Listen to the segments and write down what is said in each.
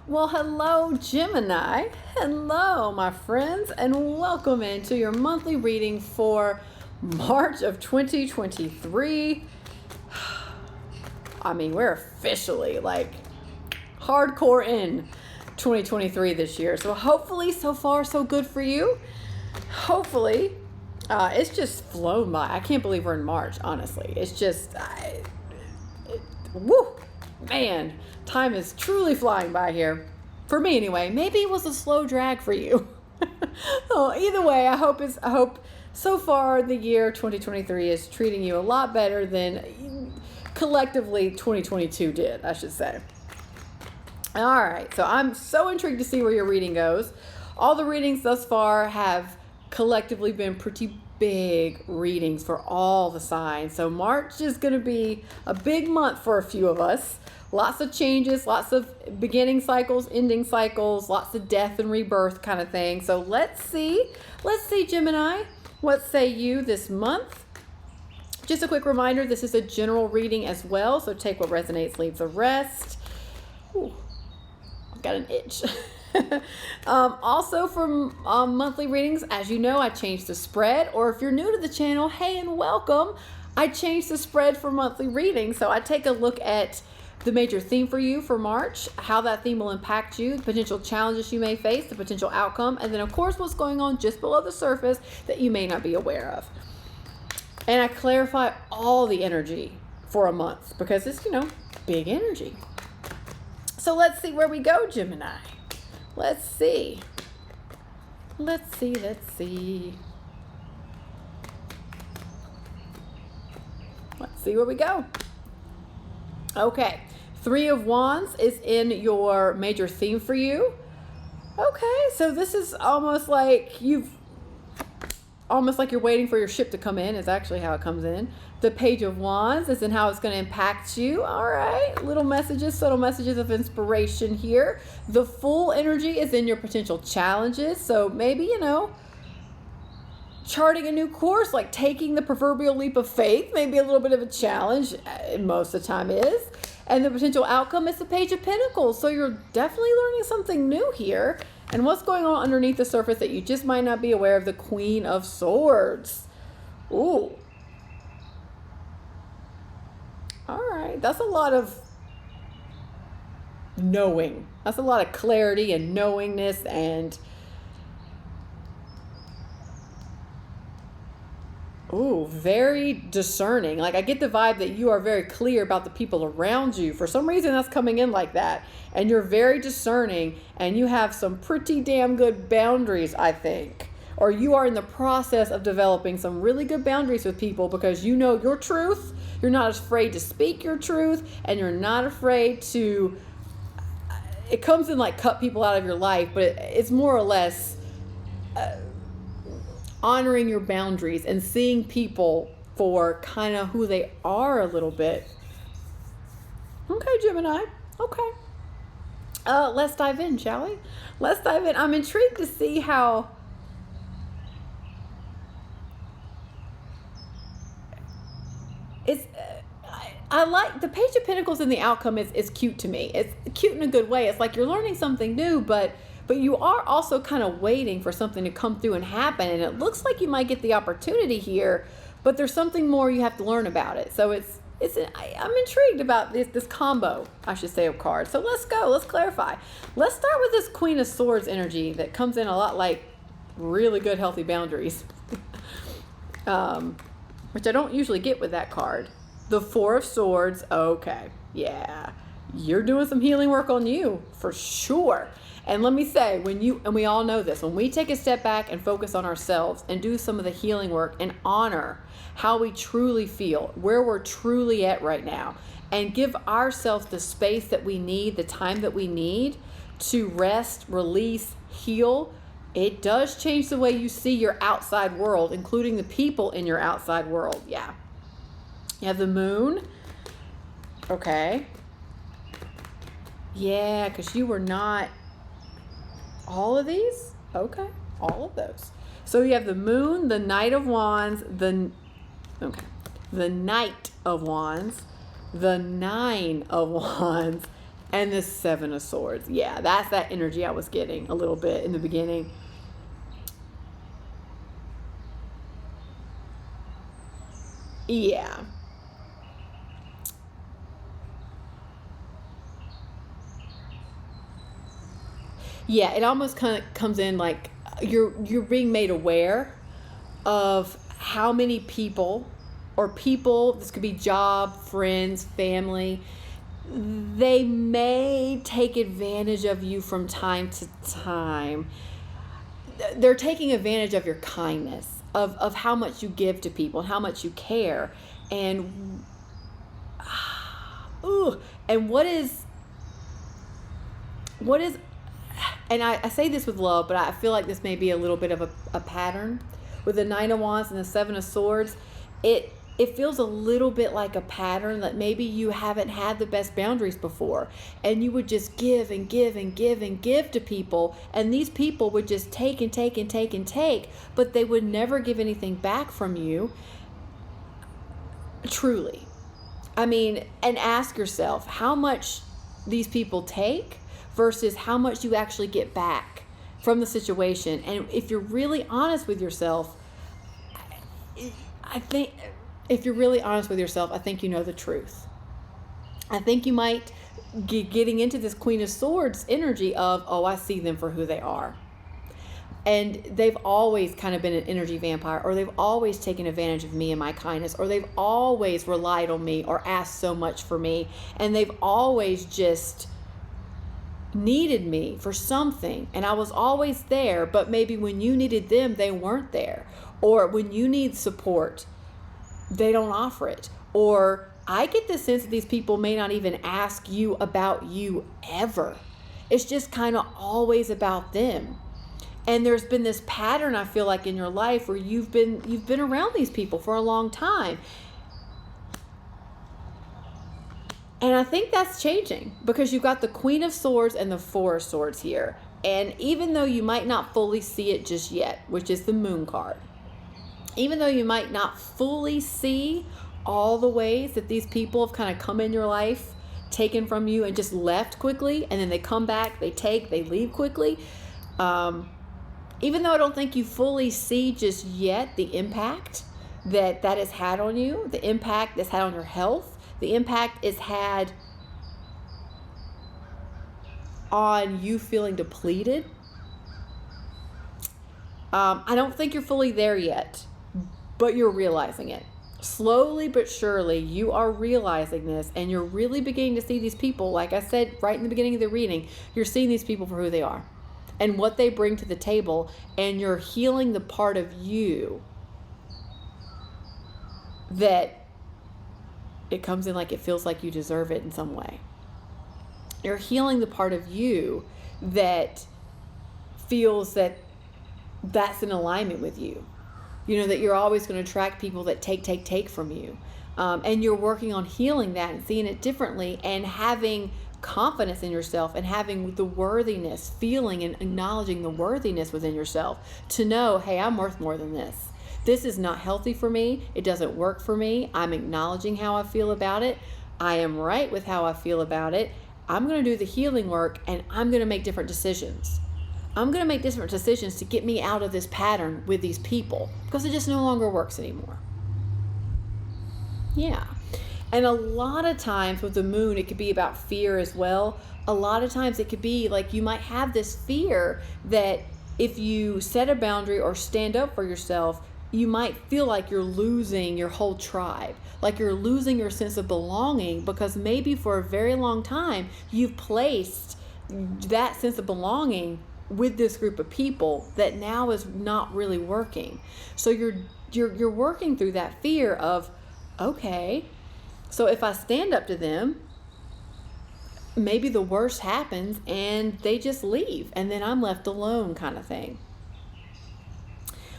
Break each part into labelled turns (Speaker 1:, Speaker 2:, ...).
Speaker 1: Well, hello, Gemini. Hello, my friends, and welcome into your monthly reading for March of 2023. I mean, we're officially like hardcore in 2023 this year. So hopefully, so far, so good for you. Hopefully, it's just flown by. I can't believe we're in March, honestly. It's just, woo, man, time is truly flying by here. For me, anyway. Maybe it was a slow drag for you. Well, either way, I hope so far the year 2023 is treating you a lot better than collectively 2022 did, I should say. All right, so I'm so intrigued to see where your reading goes. All the readings thus far have collectively been pretty big readings for all the signs. So March is going to be a big month for a few of us. Lots of changes, lots of beginning cycles, ending cycles, lots of death and rebirth kind of thing. So let's see, Gemini, what say you this month? Just a quick reminder, this is a general reading as well, so take what resonates, leave the rest. Ooh, I've got an itch. Also for monthly readings, as you know, I changed the spread, or if you're new to the channel, hey and welcome. I changed the spread for monthly readings, so I take a look at the major theme for you for March, how that theme will impact you, the potential challenges you may face, the potential outcome, and then of course what's going on just below the surface that you may not be aware of. And I clarify all the energy for a month because it's, big energy. So let's see where we go, Gemini. Let's see. Let's see. Let's see where we go. Okay. 3 of Wands is in your major theme for you. Okay. So this is almost like you're waiting for your ship to come in is actually how it comes in. The Page of Wands is in how it's going to impact you. All right. Little messages, subtle messages of inspiration here. The Fool energy is in your potential challenges. So maybe, charting a new course, like taking the proverbial leap of faith, maybe a little bit of a challenge, most of the time is. And the potential outcome is the Page of Pentacles. So you're definitely learning something new here. And what's going on underneath the surface that you just might not be aware of, the Queen of Swords. Ooh. All right. That's a lot of knowing. That's a lot of clarity and knowingness and very discerning. Like I get the vibe that you are very clear about the people around you. For some reason that's coming in like that. And you're very discerning and you have some pretty damn good boundaries, I think. Or you are in the process of developing some really good boundaries with people because you know your truth. You're not afraid to speak your truth and you're not afraid to, it comes in like cut people out of your life, but it's more or less honoring your boundaries and seeing people for kind of who they are a little bit. Okay, Gemini. Okay. Let's dive in, shall we? Let's dive in. I'm intrigued to see how it's I like the Page of Pentacles and the outcome is cute to me. It's cute in a good way. It's like you're learning something new, but you are also kind of waiting for something to come through and happen. And it looks like you might get the opportunity here, but there's something more you have to learn about it. So I'm intrigued about this combo, I should say, of cards. So let's go. Let's clarify. Let's start with this Queen of Swords energy that comes in a lot like really good, healthy boundaries, which I don't usually get with that card. The Four of Swords. Okay. Yeah. You're doing some healing work on you for sure. And let me say, and we all know this, when we take a step back and focus on ourselves and do some of the healing work and honor how we truly feel, where we're truly at right now, and give ourselves the space that we need, the time that we need to rest, release, heal, it does change the way you see your outside world, including the people in your outside world. Yeah. You have the Moon. Okay. Yeah, because you were not all of these? Okay, all of those. So you have the Moon, the Knight of Wands, the Knight of Wands, the Nine of Wands, And the Seven of Swords. Yeah, that's that energy I was getting a little bit in the beginning. Yeah. Yeah, it almost kind of comes in like you're being made aware of how many people, or people, this could be job, friends, family, they may take advantage of you from time to time. They're taking advantage of your kindness, of how much you give to people and how much you care. And ooh, and what is and I say this with love, but I feel like this may be a little bit of a pattern. With the Nine of Wands and the Seven of Swords, it feels a little bit like a pattern that maybe you haven't had the best boundaries before, and you would just give and give and give and give to people, and these people would just take and take and take and take, but they would never give anything back from you, truly. I mean, and ask yourself how much these people take versus how much you actually get back from the situation. And if you're really honest with yourself, I think if you're really honest with yourself, I think you know the truth. I think you might getting into this Queen of Swords energy of, oh, I see them for who they are. And they've always kind of been an energy vampire, or they've always taken advantage of me and my kindness, or they've always relied on me or asked so much for me, and they've always just needed me for something, and I was always there, but maybe when you needed them, they weren't there. Or when you need support, they don't offer it. Or I get the sense that these people may not even ask you about you ever. It's just kind of always about them. And there's been this pattern, I feel like, in your life where you've been around these people for a long time. And I think that's changing because you've got the Queen of Swords and the Four of Swords here. And even though you might not fully see it just yet, which is the Moon card, even though you might not fully see all the ways that these people have kind of come in your life, taken from you and just left quickly, and then they come back, they take, they leave quickly, even though I don't think you fully see just yet the impact that has had on you, the impact that's had on your health, the impact it's had on you feeling depleted. I don't think you're fully there yet, but you're realizing it. Slowly but surely, you are realizing this, and you're really beginning to see these people, like I said right in the beginning of the reading, you're seeing these people for who they are and what they bring to the table, and you're healing the part of you that it comes in like it feels like you deserve it in some way. You're healing the part of you that feels that that's in alignment with you. You know, that you're always going to attract people that take from you. And you're working on healing that and seeing it differently and having confidence in yourself and having the worthiness, feeling and acknowledging the worthiness within yourself to know, hey, I'm worth more than this. This is not healthy for me. It doesn't work for me. I'm acknowledging how I feel about it. I am right with how I feel about it. I'm going to do the healing work, and I'm going to make different decisions. I'm going to make different decisions to get me out of this pattern with these people because it just no longer works anymore. Yeah. And a lot of times with the moon, it could be about fear as well. A lot of times it could be like you might have this fear that if you set a boundary or stand up for yourself, you might feel like you're losing your whole tribe, like you're losing your sense of belonging because maybe for a very long time you've placed that sense of belonging with this group of people that now is not really working. So you're working through that fear of, okay, so if I stand up to them, maybe the worst happens and they just leave and then I'm left alone, kind of thing.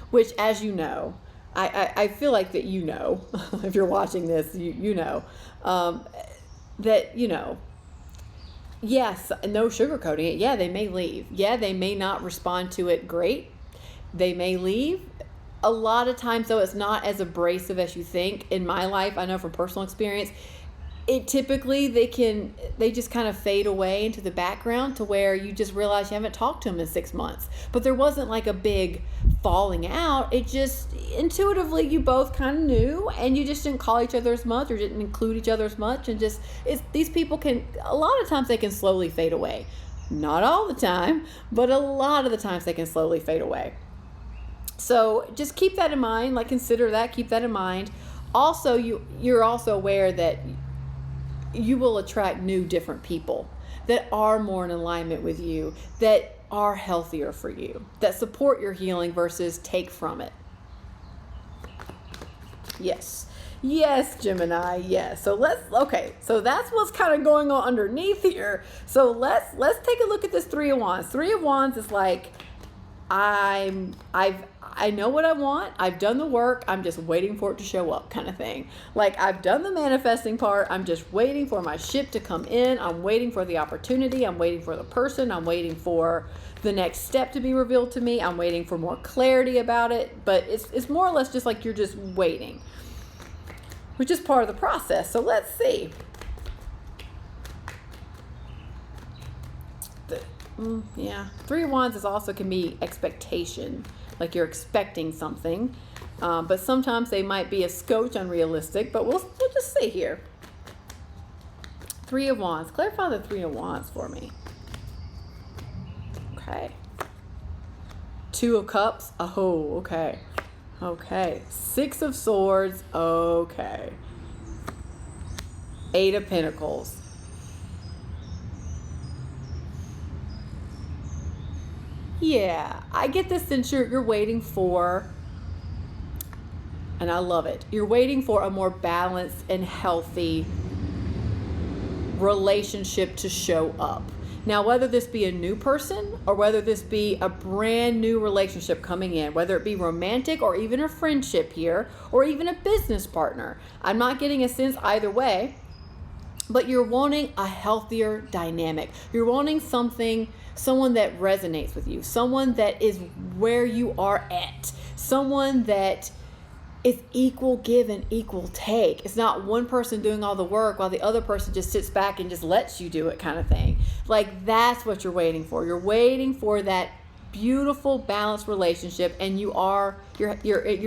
Speaker 1: Which, as you know, I feel like that you know, if you're watching this, you know, that, you know, yes, no sugarcoating it. Yeah, they may leave. Yeah, they may not respond to it great. They may leave. A lot of times, though, it's not as abrasive as you think. In my life, I know from personal experience, it typically they just kind of fade away into the background to where you just realize you haven't talked to them in 6 months. But there wasn't like a big falling out. It just intuitively you both kind of knew, and you just didn't call each other as much or didn't include each other as much. And just these people can, a lot of times they can slowly fade away. Not all the time, but a lot of the times they can slowly fade away. So just keep that in mind. Like, consider that, keep that in mind. Also, you're also aware that you will attract new, different people that are more in alignment with you, that are healthier for you, that support your healing versus take from it. Yes, Gemini, yes. So so that's what's kind of going on underneath here. So let's take a look at this Three of Wands. Three of Wands is like, I know what I want. I've done the work. I'm just waiting for it to show up, kind of thing. Like, I've done the manifesting part. I'm just waiting for my ship to come in. I'm waiting for the opportunity. I'm waiting for the person. I'm waiting for the next step to be revealed to me. I'm waiting for more clarity about it. But it's more or less just like you're just waiting, which is part of the process. So let's see. Three of Wands also can be expectation, like you're expecting something, but sometimes they might be a scotch unrealistic, but we'll just see here. Three of Wands, clarify the Three of Wands for me. Okay. Two of Cups, oh, okay. Six of Swords, okay. Eight of Pentacles. Yeah, I get this sense you're waiting for, and I love it, you're waiting for a more balanced and healthy relationship to show up. Now, whether this be a new person or whether this be a brand new relationship coming in, whether it be romantic or even a friendship here, or even a business partner, I'm not getting a sense either way, but you're wanting a healthier dynamic. You're wanting someone that resonates with you, someone that is where you are at, someone that is equal give and equal take. It's not one person doing all the work while the other person just sits back and just lets you do it, kind of thing. Like, that's what you're waiting for. You're waiting for that beautiful balanced relationship, and you're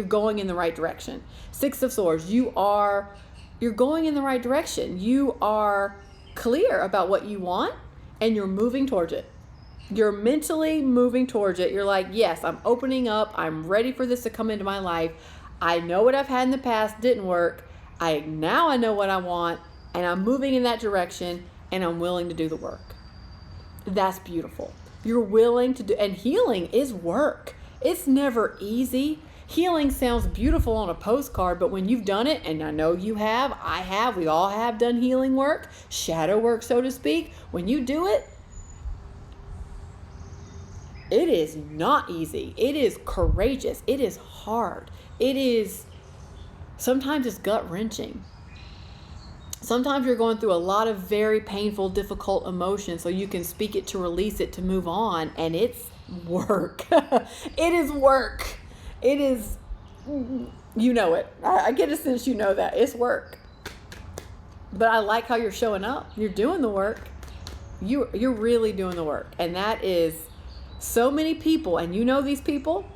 Speaker 1: going in the right direction. Six of Swords, you're going in the right direction. You are clear about what you want, and you're moving towards it. You're mentally moving towards it. You're like, yes, I'm opening up. I'm ready for this to come into my life. I know what I've had in the past didn't work. Now I know what I want, and I'm moving in that direction, and I'm willing to do the work. That's beautiful. You're willing to do, and healing is work. It's never easy. Healing sounds beautiful on a postcard, but when you've done it, and I know you have, I have, we all have done healing work, shadow work, so to speak. When you do it, it is not easy. It is courageous. It is hard. Sometimes it's gut-wrenching. Sometimes you're going through a lot of very painful, difficult emotions, so you can speak it to release it, to move on, and it's work. It is work. It is, you know it. I get a sense you know that. It's work. But I like how you're showing up. You're doing the work. You're really doing the work. And that is so many people, and you know these people,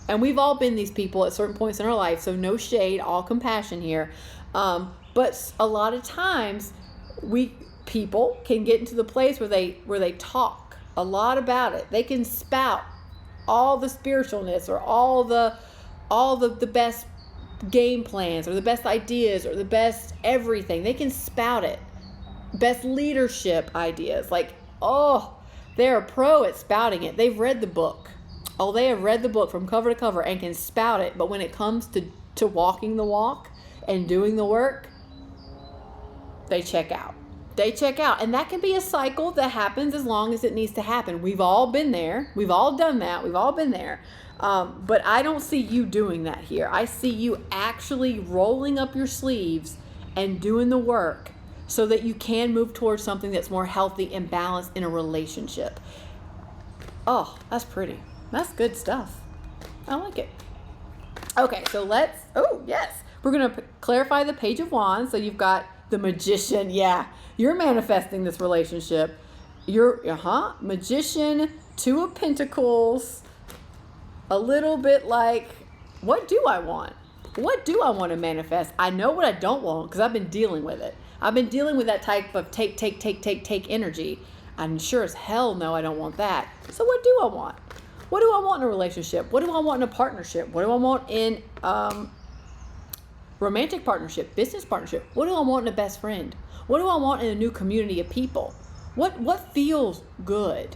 Speaker 1: and we've all been these people at certain points in our life, so no shade, all compassion here. But a lot of times people can get into the place where they talk a lot about it. They can spout all the spiritualness or all the best game plans or the best ideas or the best everything. They can spout it. Best leadership ideas. Like, they're a pro at spouting it. They've read the book. They have read the book from cover to cover and can spout it. But when it comes to walking the walk and doing the work, they check out. And that can be a cycle that happens as long as it needs to happen. We've all been there. We've all done that. We've all been there. But I don't see you doing that here. I see you actually rolling up your sleeves and doing the work so that you can move towards something that's more healthy and balanced in a relationship. Oh, that's pretty. That's good stuff. I like it. Okay, so yes. We're going to clarify the Page of Wands. So you've got The Magician. Yeah. You're manifesting this relationship. You're, Magician, Two of Pentacles. A little bit like, what do I want? What do I want to manifest? I know what I don't want because I've been dealing with it. I've been dealing with that type of take energy. I'm sure as hell no, I don't want that. So what do I want? What do I want in a relationship? What do I want in a partnership? What do I want in romantic partnership, business partnership? What do I want in a best friend? What do I want in a new community of people? What feels good?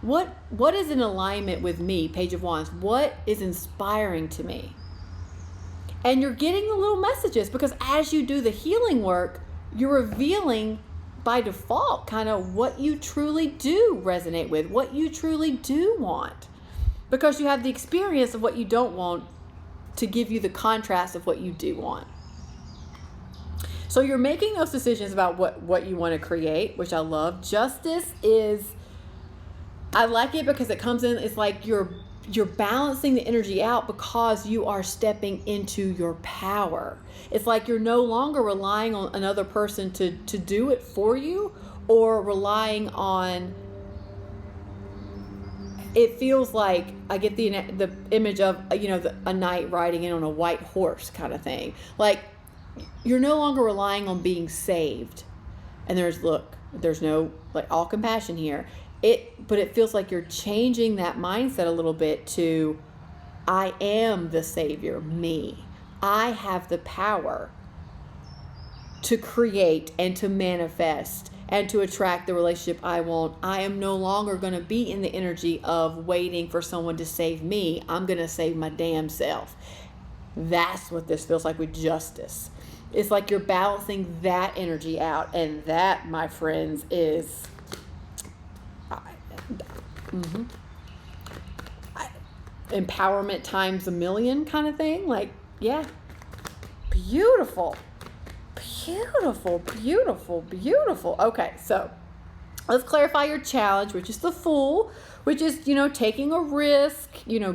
Speaker 1: What is in alignment with me, Page of Wands? What is inspiring to me? And you're getting the little messages because as you do the healing work, you're revealing by default kind of what you truly do resonate with, what you truly do want. Because you have the experience of what you don't want to give you the contrast of what you do want. So you're making those decisions about what you want to create, which I love. Justice is, I like it because it comes in, it's like you're balancing the energy out because you are stepping into your power. It's like you're no longer relying on another person to do it for you, or relying on, it feels like I get the image of, a knight riding in on a white horse kind of thing. Like you're no longer relying on being saved. And there's no like all compassion here. But it feels like you're changing that mindset a little bit to, I am the savior, me. I have the power to create and to manifest and to attract the relationship I want. I am no longer going to be in the energy of waiting for someone to save me. I'm going to save my damn self. That's what this feels like with justice. It's like you're balancing that energy out. And that, my friends, is empowerment times a million kind of thing. Like, yeah, beautiful. Okay, so let's clarify your challenge, which is the Fool, which is, taking a risk,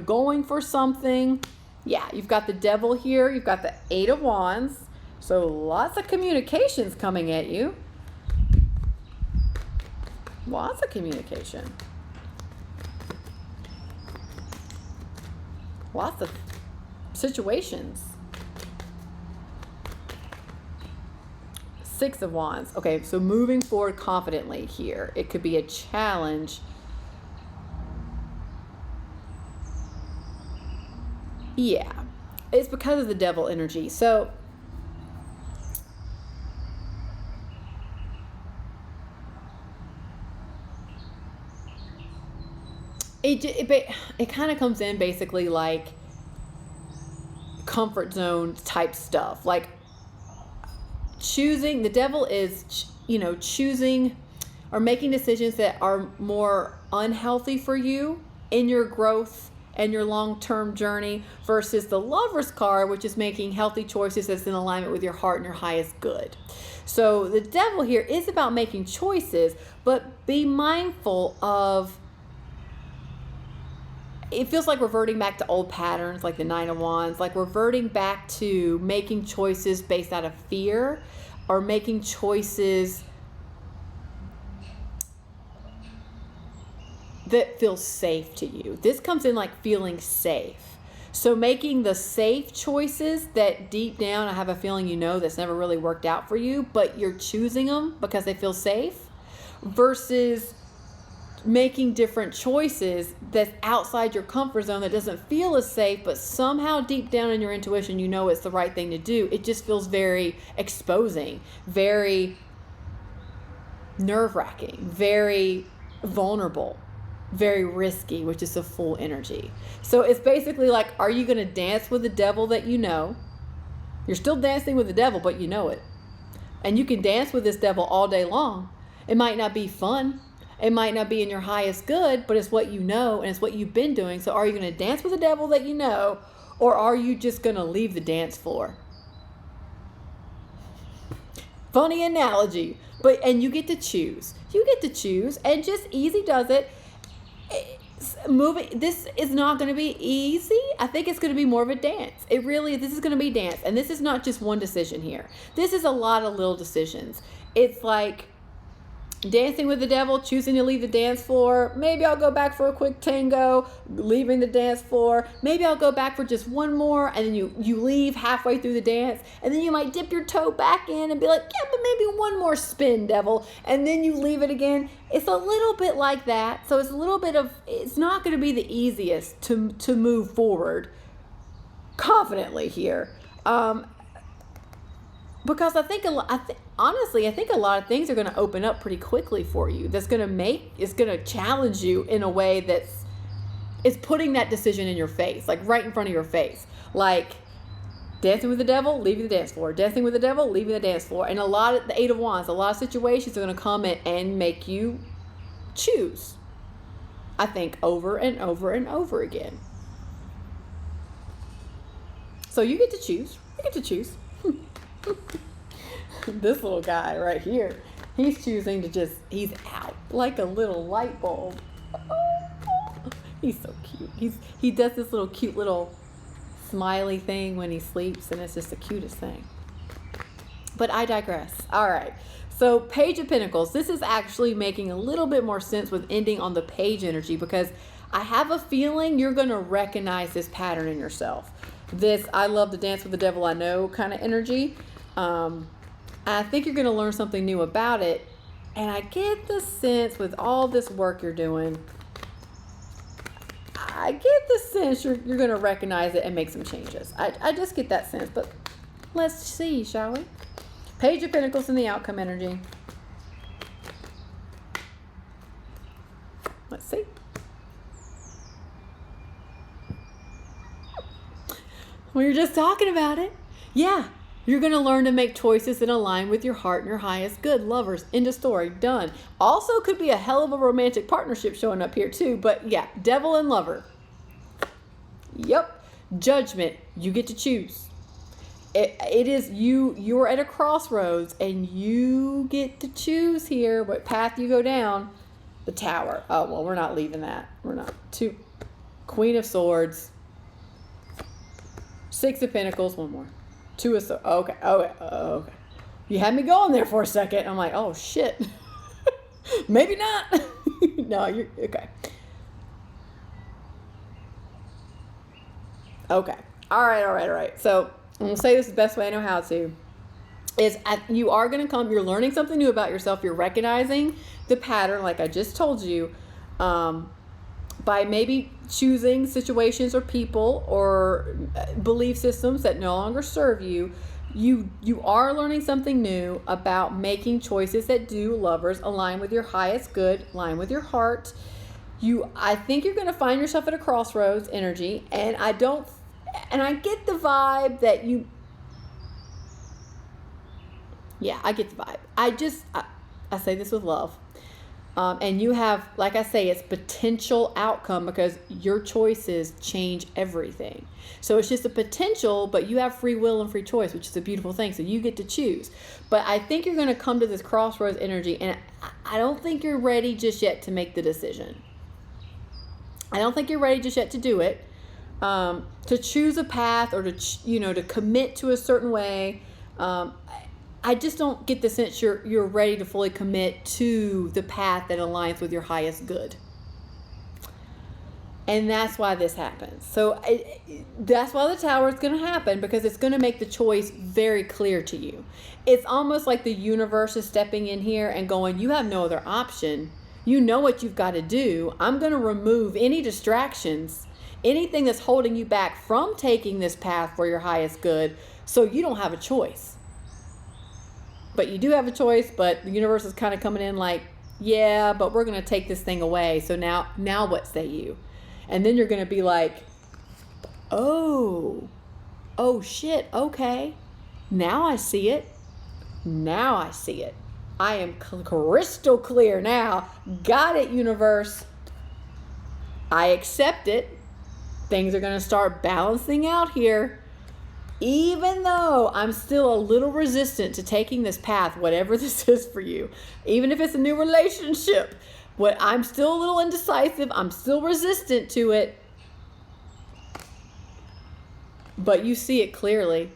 Speaker 1: going for something. Yeah, you've got the Devil here. You've got the Eight of Wands. So lots of communications coming at you. Lots of communication. Lots of situations. Six of Wands. Okay, so moving forward confidently here. It could be a challenge. Yeah, it's because of the Devil energy. So it kind of comes in basically like comfort zone type stuff. Like choosing, the Devil is, choosing or making decisions that are more unhealthy for you in your growth and your long-term journey, versus the Lover's card, which is making healthy choices that's in alignment with your heart and your highest good. So the Devil here is about making choices, but be mindful of, it feels like reverting back to old patterns, like the Nine of Wands, like reverting back to making choices based out of fear, or making choices that feel safe to you. This comes in like feeling safe. So making the safe choices that deep down, I have a feeling that's never really worked out for you, but you're choosing them because they feel safe, versus making different choices that's outside your comfort zone that doesn't feel as safe, but somehow deep down in your intuition, it's the right thing to do. It just feels very exposing, very nerve-wracking, very vulnerable, very risky, which is the Fool energy. So it's basically like, are you going to dance with the Devil that you know? You're still dancing with the Devil, but you know it. And you can dance with this Devil all day long. It might not be fun. It might not be in your highest good, but it's what you know and it's what you've been doing. So are you going to dance with the Devil that you know, or are you just going to leave the dance floor? Funny analogy, and you get to choose. You get to choose, and just easy does it. moving, this is not going to be easy. I think it's going to be more of a dance. This is going to be dance. And this is not just one decision here. This is a lot of little decisions. It's like dancing with the devil, choosing to leave the dance floor. Maybe I'll go back for a quick tango, leaving the dance floor. Maybe I'll go back for just one more, and then you leave halfway through the dance, and then you might dip your toe back in and be like, yeah, but maybe one more spin, devil, and then you leave it again. It's a little bit like that. So it's not going to be the easiest to move forward confidently here. Because honestly, I think a lot of things are going to open up pretty quickly for you. It's going to challenge you in a way is putting that decision in your face, like right in front of your face. Like dancing with the devil, leaving the dance floor. Dancing with the devil, leaving the dance floor. And the Eight of Wands, a lot of situations are going to come in and make you choose. I think over and over and over again. So you get to choose. You get to choose. This little guy right here, he's choosing he's out like a little light bulb. He's so cute. He does this little cute little smiley thing when he sleeps, and it's just the cutest thing. But I digress. All right. So Page of Pentacles, this is actually making a little bit more sense with ending on the page energy, because I have a feeling you're going to recognize this pattern in yourself. This I love to dance with the devil I know kind of energy. I think you're going to learn something new about it. And I get the sense with all this work you're doing, I get the sense you're going to recognize it and make some changes. I just get that sense. But let's see, shall we? Page of Pentacles in the outcome energy. Let's see. We were just talking about it. Yeah. You're going to learn to make choices that align with your heart and your highest good. Lovers, end of story, done. Also could be a hell of a romantic partnership showing up here too. But yeah, devil and lover. Yep. Judgment. You get to choose. It is you're at a crossroads and you get to choose here what path you go down. The Tower. Oh, well, we're not leaving that. We're not. Queen of Swords. Six of Pentacles. One more. Two of Swords. Okay. Okay. You had me going there for a second. I'm like, oh shit. Maybe not. No, you're okay. Okay. All right. So I'm gonna say this the best way I know how to. You are gonna come. You're learning something new about yourself. You're recognizing the pattern, like I just told you, by maybe choosing situations or people or belief systems that no longer serve you. You are learning something new about making choices that do, lovers, align with your highest good, align with your heart. I think you're going to find yourself at a crossroads energy, and I get the vibe that I get the vibe. I say this with love. And you have, like I say, it's potential outcome because your choices change everything. So it's just a potential, but you have free will and free choice, which is a beautiful thing. So you get to choose. But I think you're going to come to this crossroads energy, and I don't think you're ready just yet to make the decision. I don't think you're ready just yet to do it. To choose a path or to commit to a certain way. I just don't get the sense you're ready to fully commit to the path that aligns with your highest good. And that's why this happens. So that's why the Tower is going to happen, because it's going to make the choice very clear to you. It's almost like the universe is stepping in here and going, you have no other option. You know what you've got to do. I'm going to remove any distractions, anything that's holding you back from taking this path for your highest good, so you don't have a choice. But you do have a choice, but the universe is kind of coming in like, yeah, but we're going to take this thing away. So now what say you? And then you're going to be like, oh shit, okay. Now I see it. I am crystal clear now. Got it, universe. I accept it. Things are going to start balancing out here. Even though I'm still a little resistant to taking this path, whatever this is for you, even if it's a new relationship, What I'm still a little indecisive. I'm still resistant to it. But you see it clearly.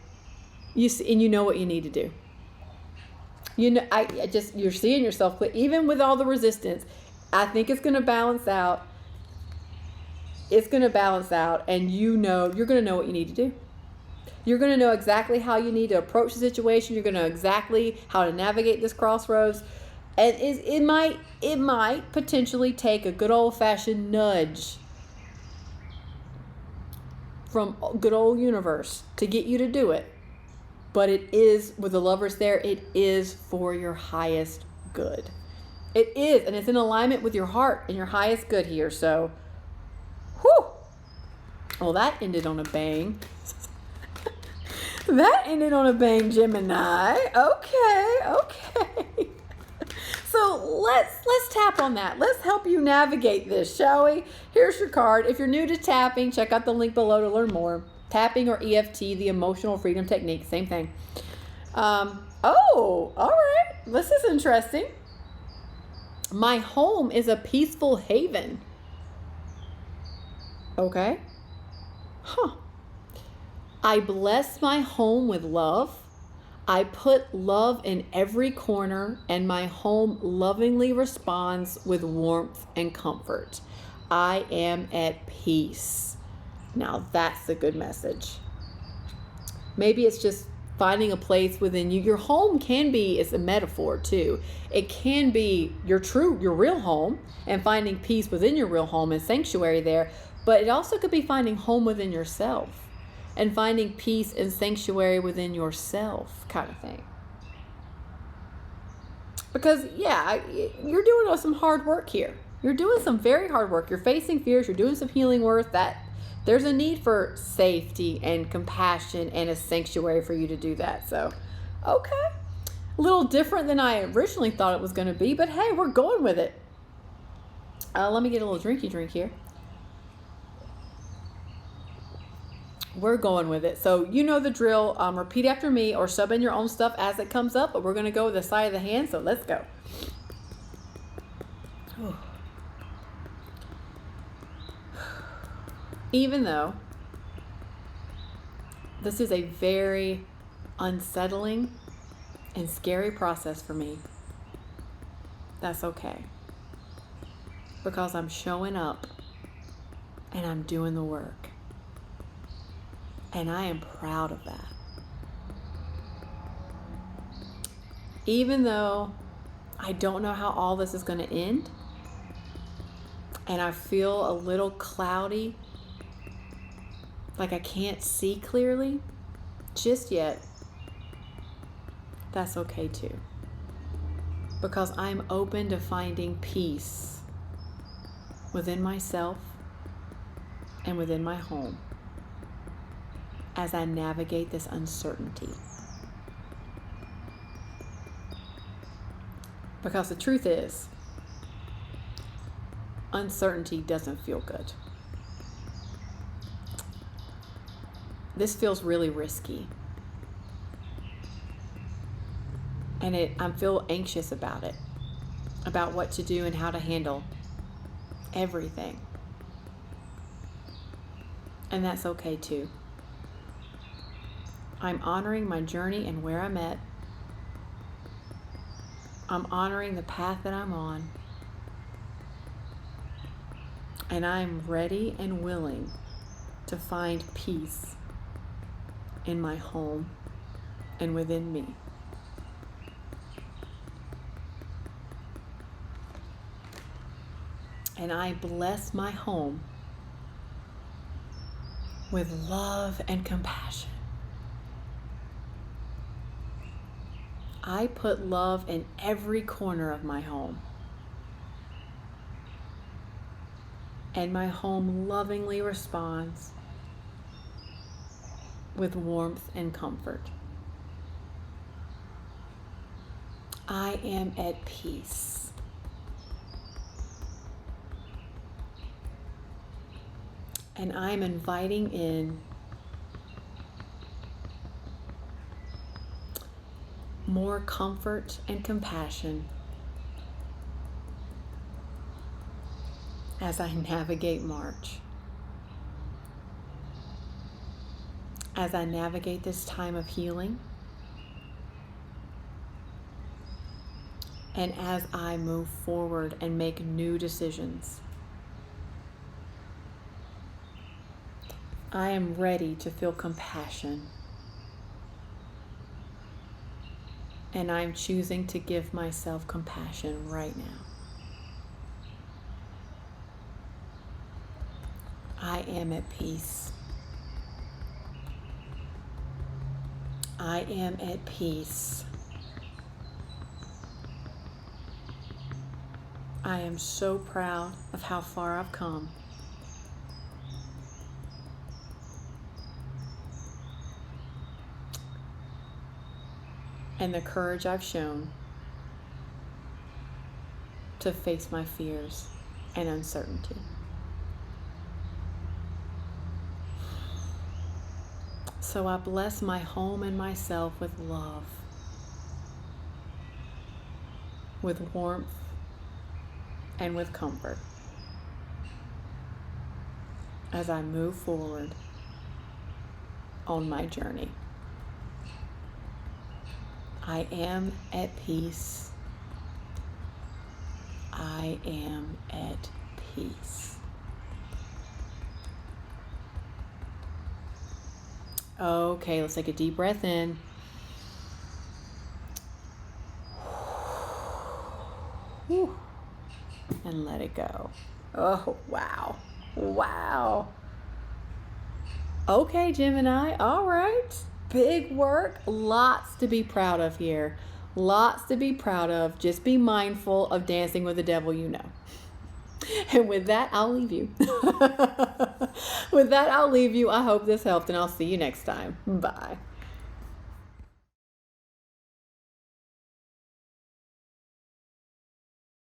Speaker 1: You see, and you know what you need to do. You know, you're seeing yourself clear. Even with all the resistance, I think it's going to balance out. It's going to balance out, and you're going to know what you need to do. You're going to know exactly how you need to approach the situation. You're going to know exactly how to navigate this crossroads. And it might potentially take a good old-fashioned nudge from good old universe to get you to do it. But it is, with the Lovers there, it is for your highest good. It is, and it's in alignment with your heart and your highest good here. So, whew. Well, that ended on a bang. That ended on a bang, Gemini. Okay. So let's tap on that. Let's help you navigate this, shall we? Here's your card. If you're new to tapping, check out the link below to learn more. Tapping or EFT, the emotional freedom technique, same thing. All right. This is interesting. My home is a peaceful haven. Okay. I bless my home with love. I put love in every corner, and my home lovingly responds with warmth and comfort. I am at peace. Now that's a good message. Maybe it's just finding a place within you. Your home can be, it's a metaphor too. It can be your real home, and finding peace within your real home and sanctuary there. But it also could be finding home within yourself and finding peace and sanctuary within yourself, kind of thing. Because you're doing some hard work here. You're doing some very hard work. You're facing fears. You're doing some healing work. That there's a need for safety and compassion and a sanctuary for you to do that. So, okay. A little different than I originally thought it was going to be, but hey, we're going with it. Let me get a little drinky drink here. We're going with it. So you know the drill. Repeat after me or sub in your own stuff as it comes up, but we're going to go with the side of the hand. So let's go. Even though this is a very unsettling and scary process for me, that's okay. Because I'm showing up and I'm doing the work. And I am proud of that. Even though I don't know how all this is going to end, and I feel a little cloudy, like I can't see clearly just yet, that's okay too. Because I'm open to finding peace within myself and within my home as I navigate this uncertainty. Because the truth is, uncertainty doesn't feel good. This feels really risky. And I feel anxious about it, about what to do and how to handle everything. And that's okay too. I'm honoring my journey and where I'm at. I'm honoring the path that I'm on. And I'm ready and willing to find peace in my home and within me. And I bless my home with love and compassion. I put love in every corner of my home. And my home lovingly responds with warmth and comfort. I am at peace. And I'm inviting in more comfort and compassion as I navigate March, as I navigate this time of healing, and as I move forward and make new decisions. I am ready to feel compassion, and I'm choosing to give myself compassion right now. I am at peace. I am at peace. I am so proud of how far I've come. And the courage I've shown to face my fears and uncertainty. So I bless my home and myself with love, with warmth, and with comfort as I move forward on my journey. I am at peace. I am at peace. Okay, let's take a deep breath in. Whew. And let it go. Oh, wow. Wow. Okay, Gemini. All right. Big work. Lots to be proud of here. Lots to be proud of. Just be mindful of dancing with the devil you know. And with that, I'll leave you. With that, I'll leave you. I hope this helped, and I'll see you next time. Bye.